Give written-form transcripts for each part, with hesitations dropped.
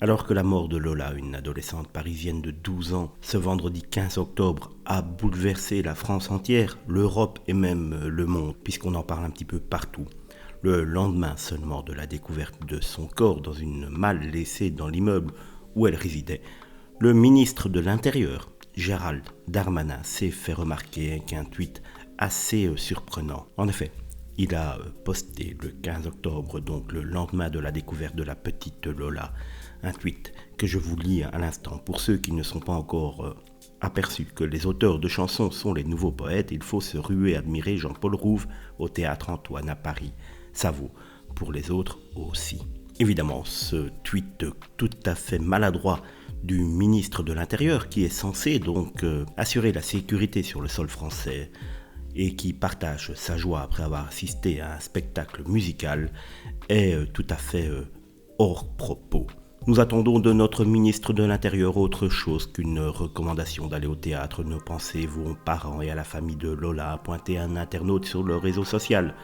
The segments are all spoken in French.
Alors que la mort de Lola, une adolescente parisienne de 12 ans, ce vendredi 15 octobre, a bouleversé la France entière, l'Europe et même le monde, puisqu'on en parle un petit peu partout. Le lendemain seulement de la découverte de son corps dans une malle laissée dans l'immeuble où elle résidait, le ministre de l'Intérieur, Gérald Darmanin, s'est fait remarquer avec un tweet assez surprenant. En effet, il a posté le 15 octobre, donc le lendemain de la découverte de la petite Lola, un tweet que je vous lis à l'instant. Pour ceux qui ne sont pas encore aperçus que les auteurs de chansons sont les nouveaux poètes, il faut se ruer admirer Jean-Paul Rouve au Théâtre Antoine à Paris. Ça vaut pour les autres aussi. Évidemment, ce tweet tout à fait maladroit du ministre de l'Intérieur, qui est censé donc assurer la sécurité sur le sol français et qui partage sa joie après avoir assisté à un spectacle musical, est tout à fait hors propos. Nous attendons de notre ministre de l'Intérieur autre chose qu'une recommandation d'aller au théâtre. Nos pensées vont aux parents et à la famille de Lola, a pointé un internaute sur le réseau social.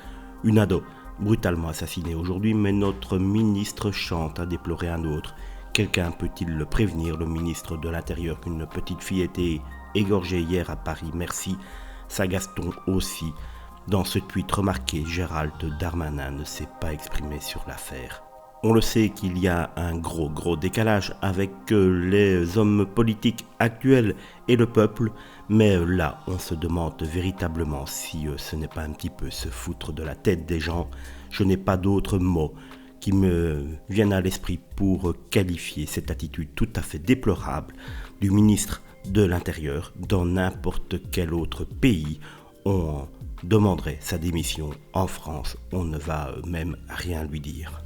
Une ado brutalement assassinée aujourd'hui, mais notre ministre chante, a déploré un autre. Quelqu'un peut-il le prévenir, le ministre de l'Intérieur, qu'une petite fille était égorgée hier à Paris? Merci. S'agace-t-on aussi? Dans ce tweet remarqué, Gérald Darmanin ne s'est pas exprimé sur l'affaire. On le sait qu'il y a un gros décalage avec les hommes politiques actuels et le peuple, mais là, on se demande véritablement si ce n'est pas un petit peu se foutre de la tête des gens. Je n'ai pas d'autres mots qui me viennent à l'esprit pour qualifier cette attitude tout à fait déplorable du ministre de l'Intérieur. Dans n'importe quel autre pays, on demanderait sa démission. En France, on ne va même rien lui dire.